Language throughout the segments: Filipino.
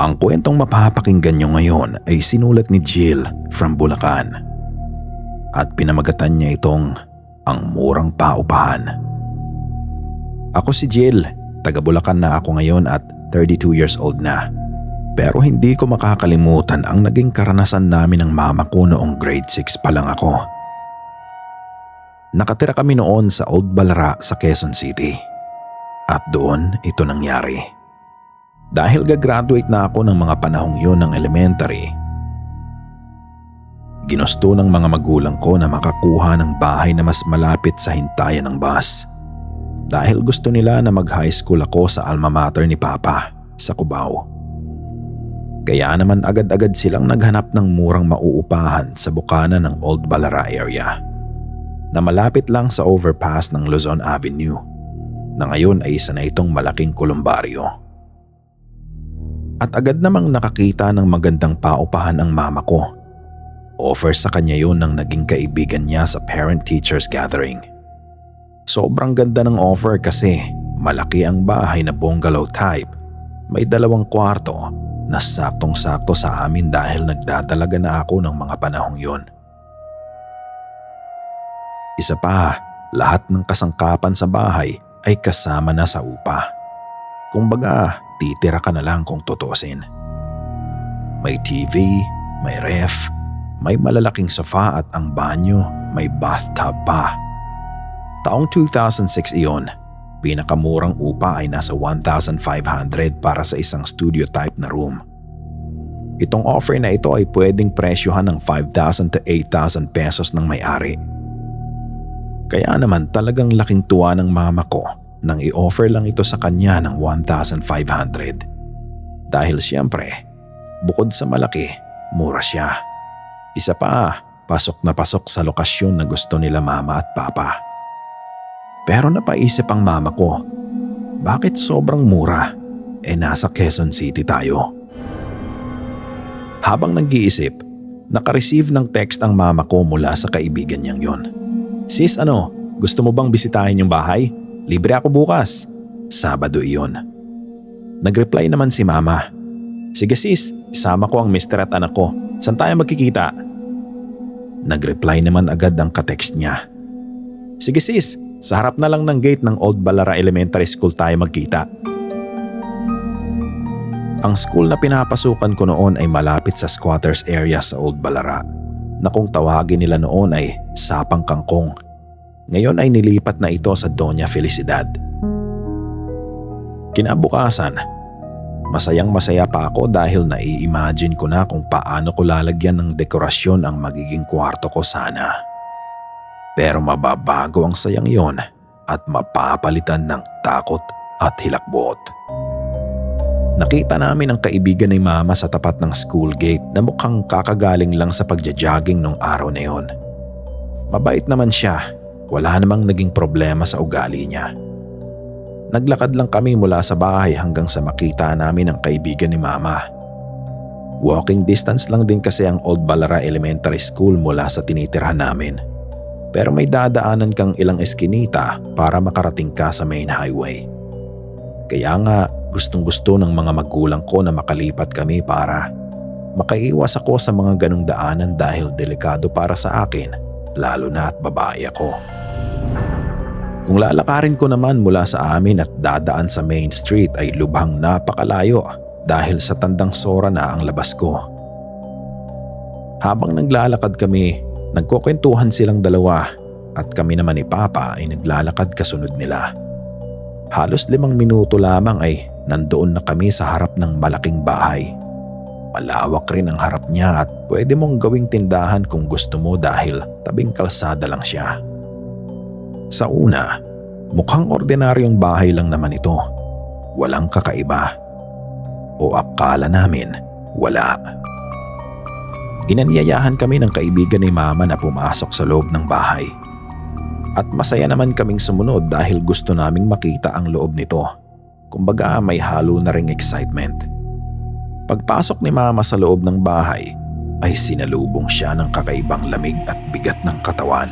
Ang kwentong mapapakinggan nyo ngayon ay sinulat ni Jill from Bulacan at pinamagatan niya itong Ang Murang Paupahan. Ako si Jill, taga Bulacan na ako ngayon at 32 years old na. Pero hindi ko makakalimutan ang naging karanasan namin ng mama ko noong grade 6 pa lang ako. Nakatira kami noon sa Old Balara sa Quezon City. At doon ito nangyari. Dahil gagraduate na ako ng mga panahong yun ng elementary, ginusto ng mga magulang ko na makakuha ng bahay na mas malapit sa hintayan ng bus. Dahil gusto nila na mag-high school ako sa alma mater ni Papa sa Cubao. Kaya naman agad-agad silang naghanap ng murang mauupahan sa bukana ng Old Balara area na malapit lang sa overpass ng Luzon Avenue na ngayon ay isa na itong malaking kolumbaryo. At agad namang nakakita ng magandang paupahan ang mama ko. Offer sa kanya yun ng naging kaibigan niya sa parent-teachers gathering. Sobrang ganda ng offer kasi malaki ang bahay na bungalow type. May 2 kwarto na saktong-sakto sa amin dahil nagdadalaga na ako ng mga panahong yun. Isa pa, lahat ng kasangkapan sa bahay ay kasama na sa upa. Kumbaga, titira ka na lang kung tutusin. May TV, may ref, may malalaking sofa at ang banyo, may bathtub pa. Taong 2006 iyon, pinakamurang upa ay nasa 1,500 para sa isang studio type na room. Itong offer na ito ay pwedeng presyohan ng 5,000 to 8,000 pesos ng may-ari. Kaya naman talagang laking tuwa ng mama ko nang i-offer lang ito sa kanya ng 1,500. Dahil siyempre, bukod sa malaki, mura siya. Isa pa, pasok na pasok sa lokasyon na gusto nila mama at papa. Pero napaisip ang mama ko, bakit sobrang mura? Nasa Quezon City tayo. Habang nag-iisip, naka-receive ng text ang mama ko mula sa kaibigan niyang yon. Sis, gusto mo bang bisitahin yung bahay? Libre ako bukas. Sabado iyon. Nag-reply naman si mama. Sige sis, isama ko ang mister at anak ko. Saan tayo magkikita? Nag-reply naman agad ang ka-text niya. Sige sis, sa harap na lang ng gate ng Old Balara Elementary School tayo magkita. Ang school na pinapasukan ko noon ay malapit sa squatters area sa Old Balara na kung tawagin nila noon ay Sapang Kangkong. Ngayon ay nilipat na ito sa Doña Felicidad. Kinabukasan, masayang-masaya pa ako dahil nai-imagine ko na kung paano ko lalagyan ng dekorasyon ang magiging kwarto ko sana. Pero mababago ang sayang yon at mapapalitan ng takot at hilakbot. Nakita namin ang kaibigan ni mama sa tapat ng school gate na mukhang kakagaling lang sa pagja-jogging nung araw na yon. Mabait naman siya. Wala namang naging problema sa ugali niya. Naglakad lang kami mula sa bahay hanggang sa makita namin ang kaibigan ni mama. Walking distance lang din kasi ang Old Balara Elementary School mula sa tinitirhan namin. Pero may dadaanan kang ilang eskinita para makarating ka sa main highway. Kaya nga gustong-gusto ng mga magulang ko na makalipat kami para makaiwas ako sa mga ganong daanan dahil delikado para sa akin, lalo na at babae ako. Kung lalakarin ko naman mula sa amin at dadaan sa main street ay lubhang napakalayo dahil sa tandang sora na ang labas ko. Habang naglalakad kami, nagkukwentuhan silang dalawa at kami naman ni Papa ay naglalakad kasunod nila. Halos 5 minuto lamang ay nandoon na kami sa harap ng malaking bahay. Malawak rin ang harap niya at pwede mong gawing tindahan kung gusto mo dahil tabing kalsada lang siya. Sa una, mukhang ordinaryong bahay lang naman ito. Walang kakaiba. O akala namin, wala. Inanyayahan kami ng kaibigan ni mama na pumasok sa loob ng bahay. At masaya naman kaming sumunod dahil gusto naming makita ang loob nito. Kumbaga may halo na ring excitement. Pagpasok ni mama sa loob ng bahay, ay sinalubong siya ng kakaibang lamig at bigat ng katawan.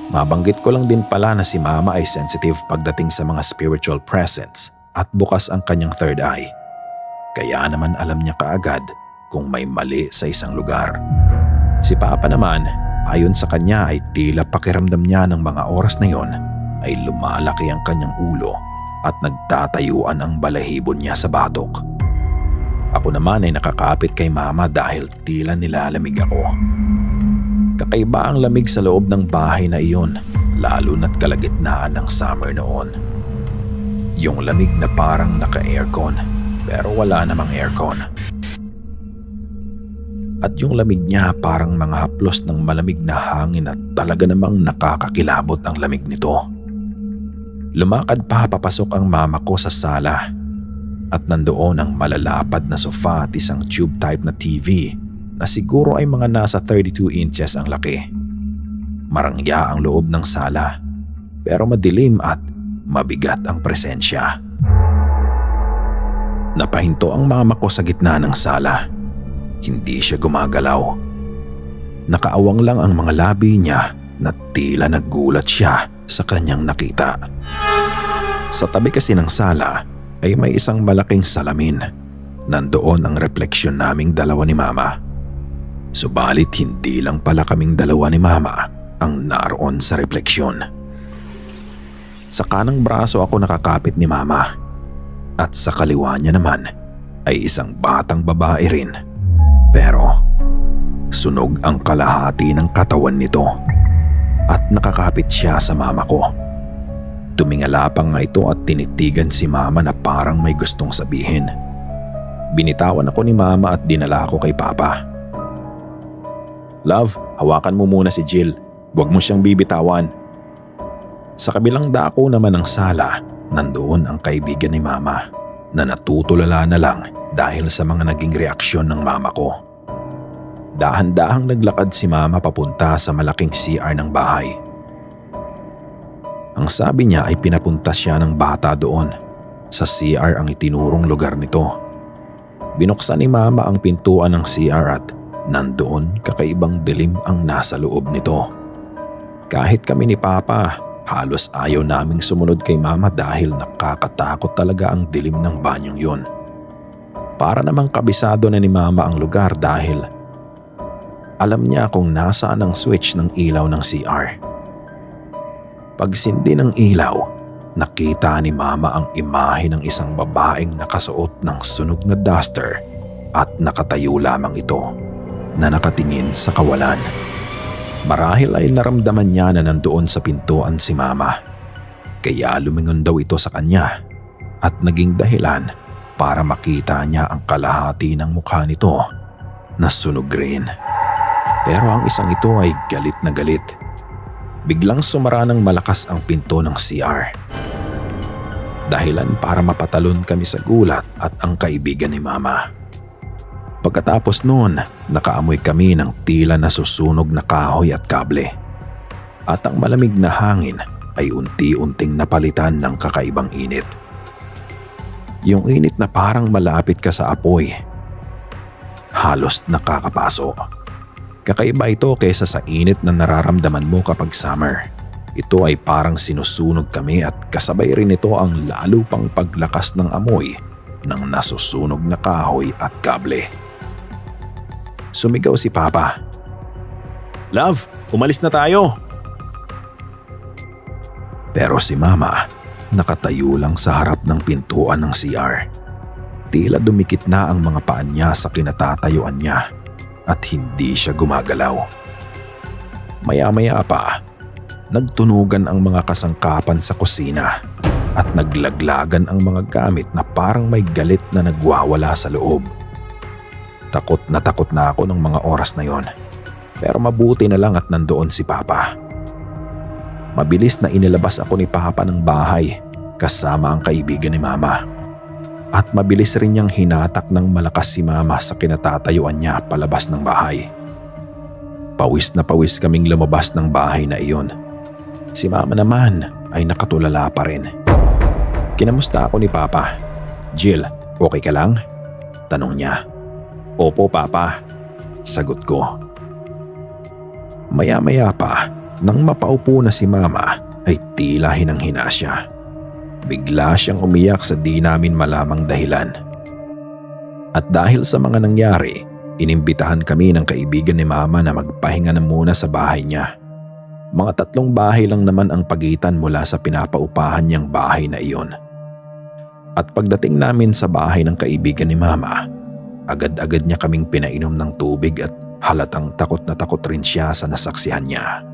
Mabanggit ko lang din pala na si mama ay sensitive pagdating sa mga spiritual presence at bukas ang kanyang third eye. Kaya naman alam niya kaagad kung may mali sa isang lugar. Si Papa naman, ayon sa kanya ay tila pakiramdam niya ng mga oras na yon ay lumalaki ang kanyang ulo at nagtatayuan ang balahibo niya sa batok. Ako naman ay nakakapit kay Mama dahil tila nilalamig ako. Kakaiba ang lamig sa loob ng bahay na iyon, lalo na't kalagitnaan ng summer noon. Yung lamig na parang naka-aircon pero wala namang aircon. At yung lamig niya parang mga haplos ng malamig na hangin at talaga namang nakakakilabot ang lamig nito. Lumakad pa papasok ang mama ko sa sala at nandoon ang malalapad na sofa at isang tube type na TV na siguro ay mga nasa 32 inches ang laki. Marangya ang loob ng sala pero madilim at mabigat ang presensya. Napahinto ang mama ko sa gitna ng sala. Hindi siya gumagalaw. Nakaawang lang ang mga labi niya na tila nagulat siya sa kanyang nakita. Sa tabi kasi ng sala ay may isang malaking salamin. Nandoon ang refleksyon naming dalawa ni Mama. Subalit hindi lang pala kaming dalawa ni Mama ang naroon sa refleksyon. Sa kanang braso ako nakakapit ni Mama at sa kaliwa niya naman ay isang batang babae rin. Pero sunog ang kalahati ng katawan nito at nakakapit siya sa mama ko. Tumingala pa nga ito at tinitigan si Mama na parang may gustong sabihin. Binitawan ako ni Mama at dinala ako kay Papa. "Love, hawakan mo muna si Jill. Huwag mo siyang bibitawan." Sa kabilang dako naman ng sala, nandoon ang kaibigan ni Mama na natutulala na lang dahil sa mga naging reaksyon ng mama ko. Dahan-dahang naglakad si Mama papunta sa malaking CR ng bahay. Ang sabi niya ay pinapunta siya ng bata doon. Sa CR ang itinurong lugar nito. Binuksan ni Mama ang pintuan ng CR at nandoon kakaibang dilim ang nasa loob nito. Kahit kami ni Papa, halos ayaw naming sumunod kay Mama dahil nakakatakot talaga ang dilim ng banyong yun. Para namang kabisado na ni Mama ang lugar dahil alam niya kung nasaan ang switch ng ilaw ng CR. Pagsindi ng ilaw, nakita ni Mama ang imahe ng isang babaeng nakasuot ng sunog na duster at nakatayo lamang ito na nakatingin sa kawalan. Marahil ay naramdaman niya na nandoon sa pintuan si Mama. Kaya lumingon daw ito sa kanya at naging dahilan para makita niya ang kalahati ng mukha nito na sunog rin. Pero ang isang ito ay galit na galit. Biglang sumara ng malakas ang pinto ng CR. Dahilan para mapatalon kami sa gulat at ang kaibigan ni Mama. Pagkatapos noon, nakaamoy kami ng tila nasusunog na kahoy at kable. At ang malamig na hangin ay unti-unting napalitan ng kakaibang init. Yung init na parang malapit ka sa apoy. Halos nakakapaso. Kakaiba ito kaysa sa init na nararamdaman mo kapag summer. Ito ay parang sinusunog kami at kasabay rin ito ang lalo pang paglakas ng amoy ng nasusunog na kahoy at kable. Sumigaw si Papa. "Love, umalis na tayo!" Pero si Mama nakatayo lang sa harap ng pintuan ng CR. Tila dumikit na ang mga paa niya sa kinatatayuan niya at hindi siya gumagalaw. Maya-maya pa, nagtunugan ang mga kasangkapan sa kusina at naglaglagan ang mga gamit na parang may galit na nagwawala sa loob. Takot na ako ng mga oras na yon. Pero mabuti na lang at nandoon si Papa. Mabilis na inilabas ako ni Papa ng bahay kasama ang kaibigan ni Mama. At mabilis rin niyang hinatak ng malakas si Mama sa kinatatayuan niya palabas ng bahay. Pawis na pawis kaming lumabas ng bahay na iyon. Si Mama naman ay nakatulala pa rin. Kinamusta ako ni Papa. "Jill, okay ka lang?" tanong niya. "Opo, Papa," sagot ko. Maya-maya pa, nang mapaupo na si Mama, ay tila hinang-hina siya. Bigla siyang umiyak sa di namin malamang dahilan. At dahil sa mga nangyari, inimbitahan kami ng kaibigan ni Mama na magpahinga na muna sa bahay niya. Mga 3 bahay lang naman ang pagitan mula sa pinapaupahan niyang bahay na iyon. At pagdating namin sa bahay ng kaibigan ni Mama, agad-agad niya kaming pinainom ng tubig at halatang takot na takot rin siya sa nasaksihan niya.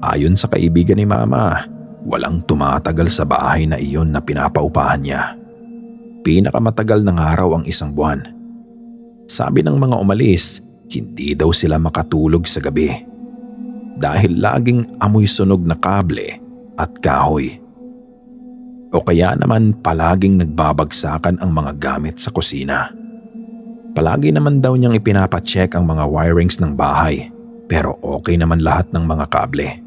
Ayon sa kaibigan ni Mama, walang tumatagal sa bahay na iyon na pinapaupahan niya. Pinakamatagal ng araw ang 1 buwan. Sabi ng mga umalis, hindi daw sila makatulog sa gabi dahil laging amoy sunog na kable at kahoy. O kaya naman palaging nagbabagsakan ang mga gamit sa kusina. Palagi naman daw niyang ipinapacheck ang mga wirings ng bahay, pero okay naman lahat ng mga kable.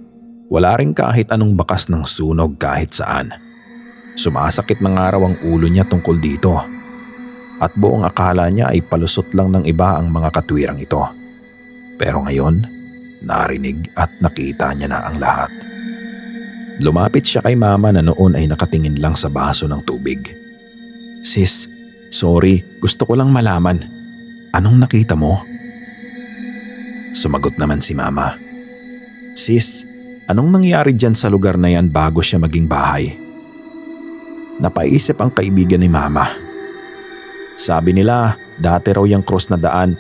Wala rin kahit anong bakas ng sunog kahit saan. Sumasakit ng araw ang ulo niya tungkol dito. At buong akala niya ay palusot lang ng iba ang mga katwirang ito. Pero ngayon, narinig at nakita niya na ang lahat. Lumapit siya kay Mama na noon ay nakatingin lang sa baso ng tubig. "Sis, sorry, gusto ko lang malaman. Anong nakita mo?" Sumagot naman si Mama. "Sis, anong nangyari dyan sa lugar na yan bago siya maging bahay?" Napaisip ang kaibigan ni Mama. Sabi nila, dati raw yung cross na daan.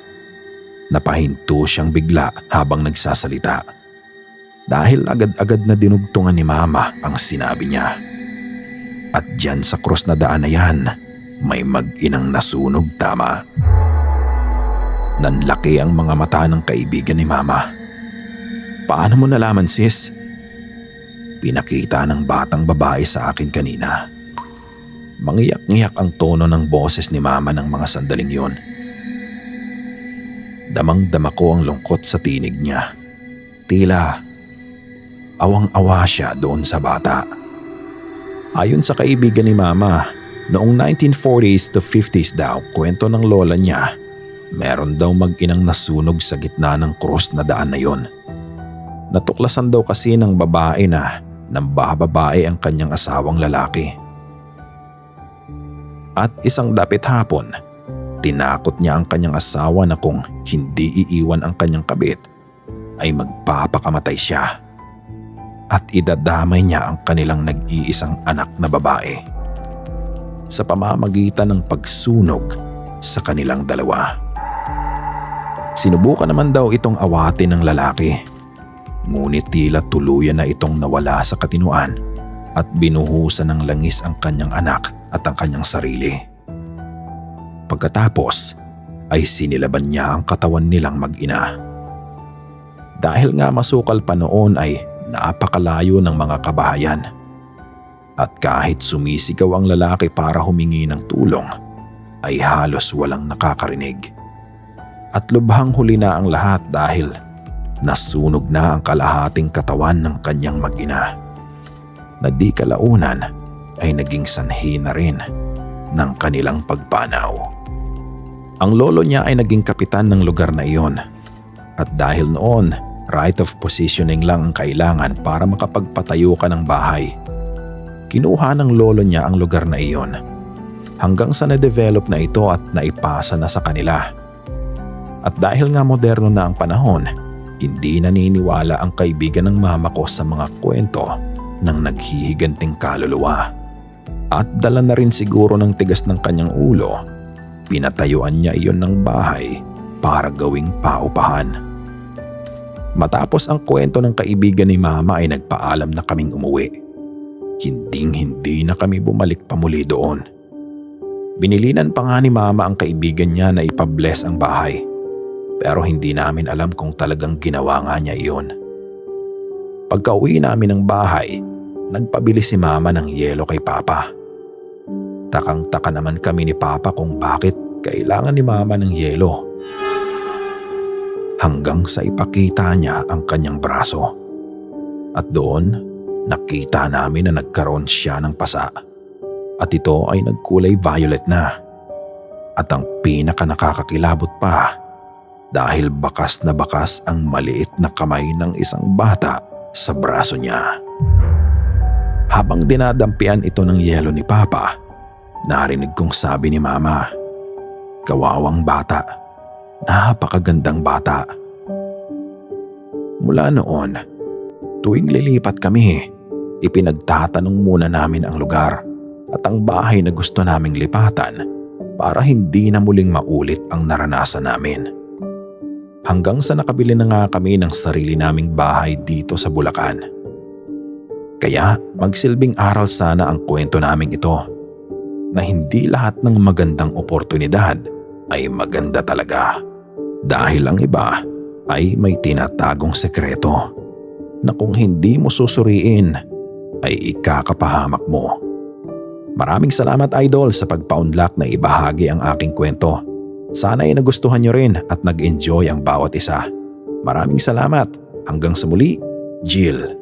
Napahinto siyang bigla habang nagsasalita. Dahil agad-agad na dinugtungan ni Mama ang sinabi niya. At dyan sa cross na daan na yan, may mag-inang nasunog, tama. Nanlaki ang mga mata ng kaibigan ni Mama. "Paano mo nalaman, sis?" Pinakita ng batang babae sa akin kanina. Mangiyak-ngiyak ang tono ng boses ni Mama ng mga sandaling yon. Damang-dama ko ang lungkot sa tinig niya. Tila awang-awa siya doon sa bata. Ayon sa kaibigan ni Mama, noong 1940s to 50s daw, kwento ng lola niya, meron daw mag-inang nasunog sa gitna ng cross na daan na yon. Natuklasan daw kasi ng babae na nambababae ang kanyang asawang lalaki. At isang dapit hapon, tinakot niya ang kanyang asawa na kung hindi iiwan ang kanyang kabit, ay magpapakamatay siya. At idadamay niya ang kanilang nag-iisang anak na babae sa pamamagitan ng pagsunog sa kanilang dalawa. Sinubukan naman daw itong awatin ng lalaki, ngunit tila tuluyan na itong nawala sa katinuan at binuhusan ng langis ang kanyang anak at ang kanyang sarili. Pagkatapos ay sinilaban niya ang katawan nilang mag-ina. Dahil nga masukal pa noon ay napakalayo ng mga kabahayan. At kahit sumisigaw ang lalaki para humingi ng tulong, ay halos walang nakakarinig. At lubhang huli na ang lahat dahil nasunog na ang kalahating katawan ng kanyang mag-ina, na di kalaunan ay naging sanhi na rin ng kanilang pagpanaw. Ang lolo niya ay naging kapitan ng lugar na iyon. At dahil noon, right of positioning lang ang kailangan para makapagpatayo ka ng bahay. Kinuha ng lolo niya ang lugar na iyon hanggang sa na-develop na ito at naipasa na sa kanila. At dahil nga moderno na ang panahon, hindi naniniwala ang kaibigan ng Mama ko sa mga kwento ng naghihiganting kaluluwa. At dala na rin siguro ng tigas ng kanyang ulo, pinatayuan niya iyon ng bahay para gawing paupahan. Matapos ang kwento ng kaibigan ni Mama ay nagpaalam na kaming umuwi. Hinding-hindi na kami bumalik pa muli doon. Binilinan pa nga ni Mama ang kaibigan niya na ipabless ang bahay. Pero hindi namin alam kung talagang ginawa nga niya iyon. Pagka-uwi namin ng bahay, nagpabili si Mama ng yelo kay Papa. Takang-taka naman kami ni Papa kung bakit kailangan ni Mama ng yelo. Hanggang sa ipakita niya ang kanyang braso. At doon, nakita namin na nagkaroon siya ng pasa. At ito ay nagkulay violet na. At ang pinaka nakakakilabot pa, dahil bakas na bakas ang maliit na kamay ng isang bata sa braso niya. Habang dinadampian ito ng yelo ni Papa, narinig kong sabi ni Mama, Kawawang bata. Napakagandang bata. Mula noon, tuwing lilipat kami, ipinagtatanong muna namin ang lugar at ang bahay na gusto naming lipatan para hindi na muling maulit ang naranasan namin. Hanggang sa nakabili na nga kami ng sarili naming bahay dito sa Bulacan. Kaya magsilbing aral sana ang kwento naming ito na hindi lahat ng magandang oportunidad ay maganda talaga. Dahil ang iba ay may tinatagong sekreto na kung hindi mo susuriin ay ikakapahamak mo. Maraming salamat idol sa pagpaunlak na ibahagi ang aking kwento. Sana ay nagustuhan nyo rin at nag-enjoy ang bawat isa. Maraming salamat. Hanggang sa muli, Jill.